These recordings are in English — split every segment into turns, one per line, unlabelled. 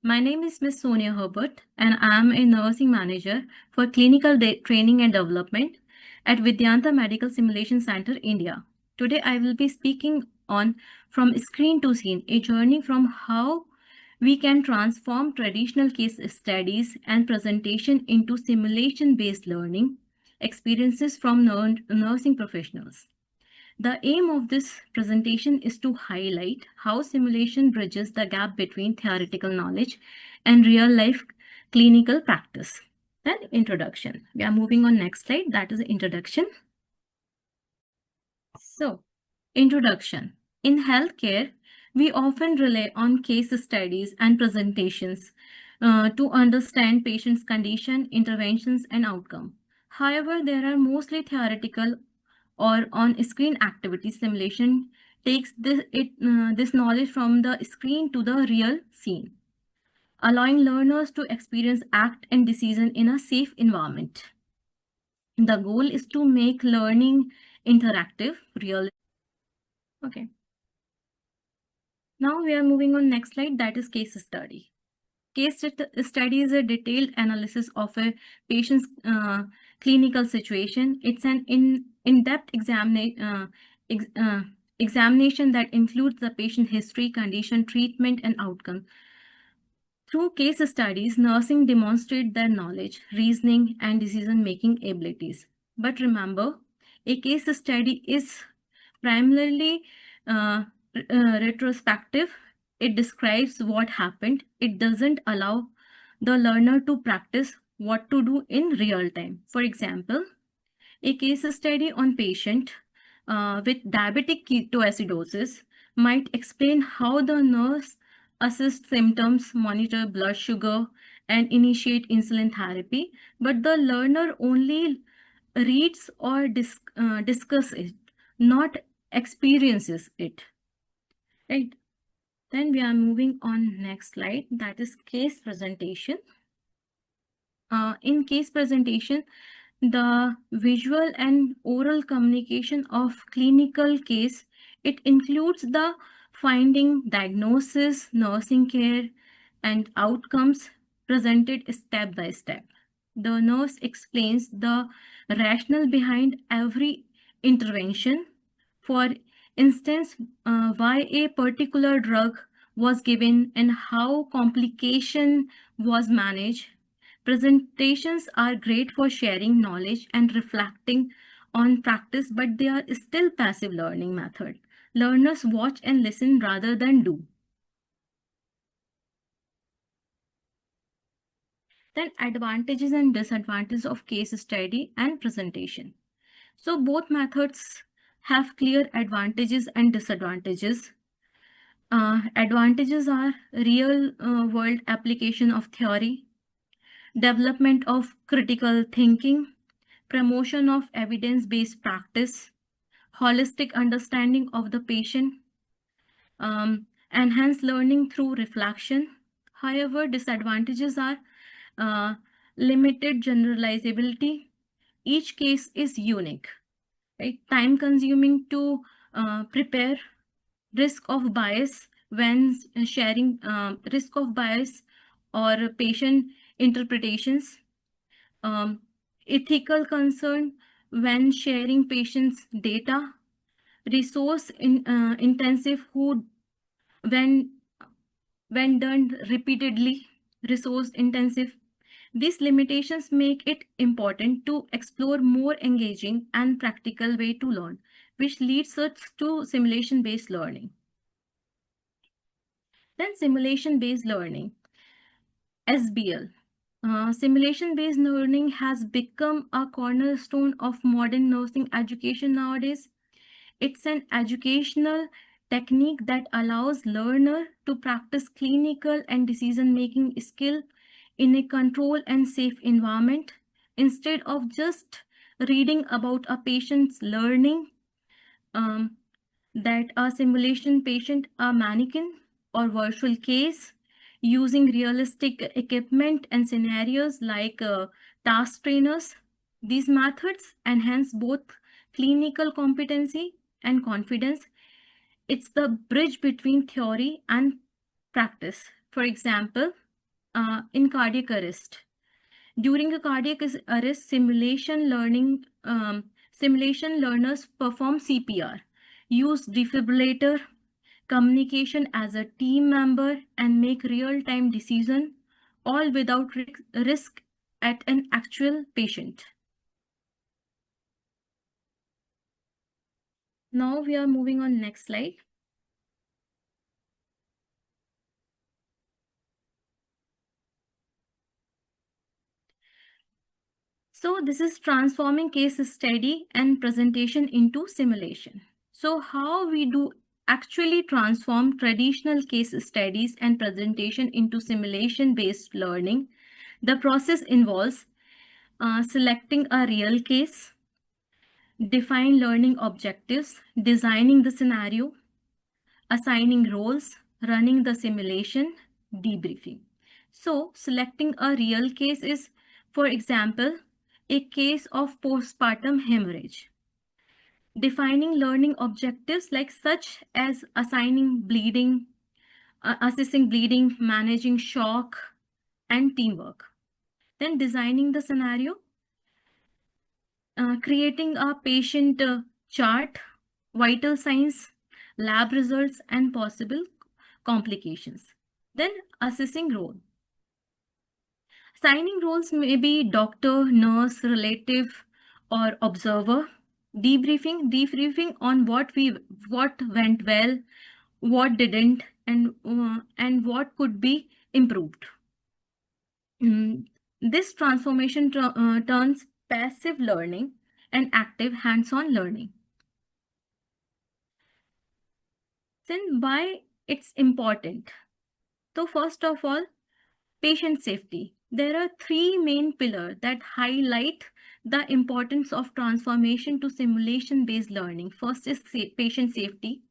My name is Miss Sonia Herbert, and I am a nursing manager for clinical training and development at Vidyanta Medical Simulation Center, India. Today, I will be speaking on From Screen to Scene, a journey from how we can transform traditional case studies and presentation into simulation-based learning experiences from nursing professionals. The aim of this presentation is to highlight how simulation bridges the gap between theoretical knowledge and real-life clinical practice. Then introduction. We are moving on next slide. That is the introduction. So, introduction. In healthcare, we often rely on case studies and presentations to understand patients' condition, interventions, and outcome. However, there are mostly theoretical or on-screen activity. Simulation takes this knowledge from the screen to the real scene, allowing learners to experience act and decision in a safe environment. The goal is to make learning interactive, real. Okay. Now we are moving on next slide, that is case study. Case study is a detailed analysis of a patient's clinical situation. It's an in-depth examination that includes the patient history, condition, treatment, and outcome. Through case studies, nursing demonstrate their knowledge, reasoning, and decision-making abilities. But remember, a case study is primarily retrospective. It describes what happened. It doesn't allow the learner to practice what to do in real time. For example, a case study on patient with diabetic ketoacidosis might explain how the nurse assess symptoms, monitor blood sugar, and initiate insulin therapy, but the learner only reads or discuss it, not experiences it. Right? Then we are moving on next slide, that is case presentation. In case presentation, the visual and oral communication of clinical case, it includes the finding, diagnosis, nursing care, and outcomes presented step by step. The nurse explains the rationale behind every intervention. For instance, why a particular drug was given and how complication was managed. Presentations are great for sharing knowledge and reflecting on practice, but they are still passive learning method. Learners watch and listen rather than do. Then advantages and disadvantages of case study and presentation. So both methods have clear advantages and disadvantages. Advantages are real world application of theory, development of critical thinking, promotion of evidence-based practice, holistic understanding of the patient, enhanced learning through reflection. However, disadvantages are limited generalizability. Each case is unique, right? Time consuming to prepare, risk of bias when sharing, risk of bias or patient interpretations, ethical concern when sharing patients' data, resource intensive who when done repeatedly, resource intensive. These limitations make it important to explore more engaging and practical way to learn, which leads us to simulation-based learning. Then simulation-based learning, SBL. Simulation-based learning has become a cornerstone of modern nursing education nowadays. It's an educational technique that allows learner to practice clinical and decision-making skill in a controlled and safe environment. Instead of just reading about a patient's learning, that a simulation patient, a mannequin or virtual case, using realistic equipment and scenarios like task trainers. These methods enhance both clinical competency and confidence. It's the bridge between theory and practice. For example, in cardiac arrest. During a cardiac arrest, simulation learners perform CPR, use defibrillator, communication as a team member, and make real-time decision, all without risk at an actual patient. Now we are moving on next slide. So this is transforming case study and presentation into simulation. So how we do actually transform traditional case studies and presentation into simulation-based learning? The process involves selecting a real case, define learning objectives, designing the scenario, assigning roles, running the simulation, debriefing. So selecting a real case is, for example, a case of postpartum hemorrhage. Defining learning objectives like such as assigning bleeding, assessing bleeding, managing shock, and teamwork. Then designing the scenario, creating a patient chart, vital signs, lab results, and possible complications. Then assessing role. Signing roles may be doctor, nurse, relative, or observer. Debriefing on what went well, what didn't, and what could be improved. This transformation turns passive learning and active hands-on learning. Then why it's important? So first of all, patient safety. There are three main pillars that highlight the importance of transformation to simulation-based learning. First is patient safety.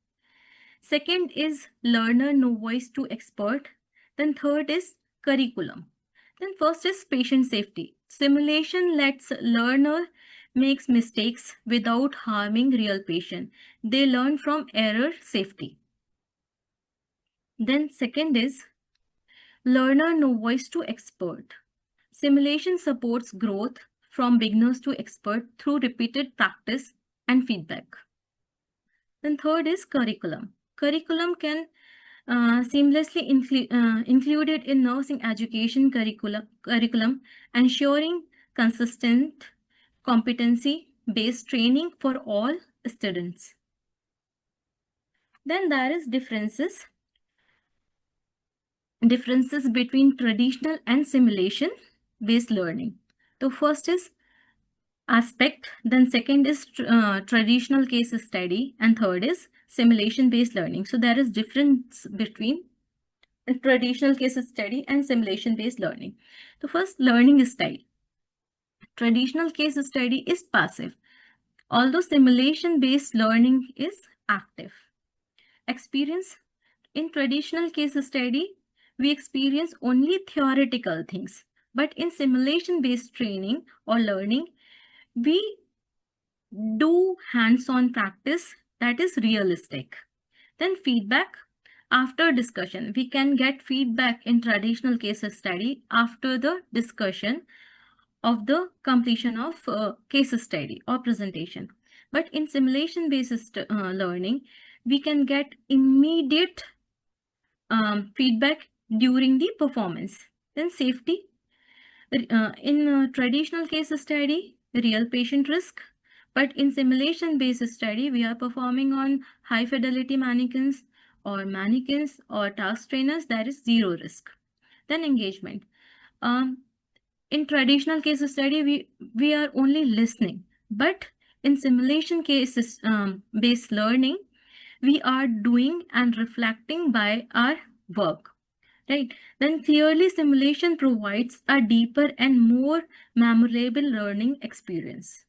Second is learner no voice to expert. Then third is curriculum. Then first is patient safety. Simulation lets learner makes mistakes without harming real patient. They learn from error safety. Then second is learner no voice to expert. Simulation supports growth from beginners to expert through repeated practice and feedback. Then third is curriculum. Curriculum can seamlessly included in nursing education curriculum, ensuring consistent competency-based training for all students. Then there is differences between traditional and simulation-based learning. The first is aspect, then second is traditional case study, and third is simulation-based learning. So there is difference between traditional case study and simulation-based learning. The first, learning style. Traditional case study is passive, although simulation-based learning is active. Experience. In traditional case study, we experience only theoretical things, but in simulation-based training or learning, we do hands-on practice that is realistic. Then feedback. After discussion, we can get feedback in traditional case study after the discussion of the completion of case study or presentation. But in simulation-based learning, we can get immediate feedback during the performance. Then safety. In traditional case study, real patient risk. But in simulation-based study, we are performing on high-fidelity mannequins or task trainers. There is zero risk. Then engagement. In traditional case study, we are only listening. But in simulation cases based learning, we are doing and reflecting by our work. Right? Then clearly simulation provides a deeper and more memorable learning experience.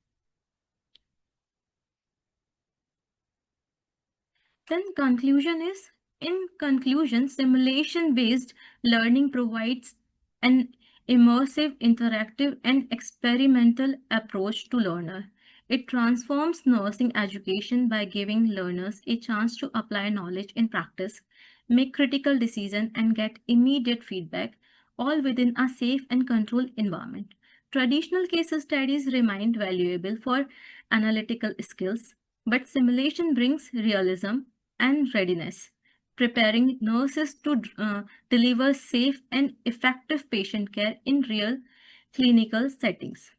Then conclusion is, in conclusion, simulation-based learning provides an immersive, interactive, and experimental approach to learner. It transforms nursing education by giving learners a chance to apply knowledge in practice, make critical decisions, and get immediate feedback, all within a safe and controlled environment. Traditional case studies remain valuable for analytical skills, but simulation brings realism and readiness, preparing nurses to deliver safe and effective patient care in real clinical settings.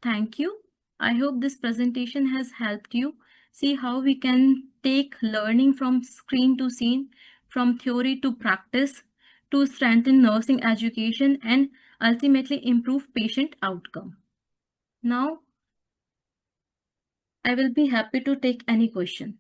Thank you. I hope this presentation has helped you see how we can take learning from screen to scene, from theory to practice, to strengthen nursing education and ultimately improve patient outcome. Now, I will be happy to take any question.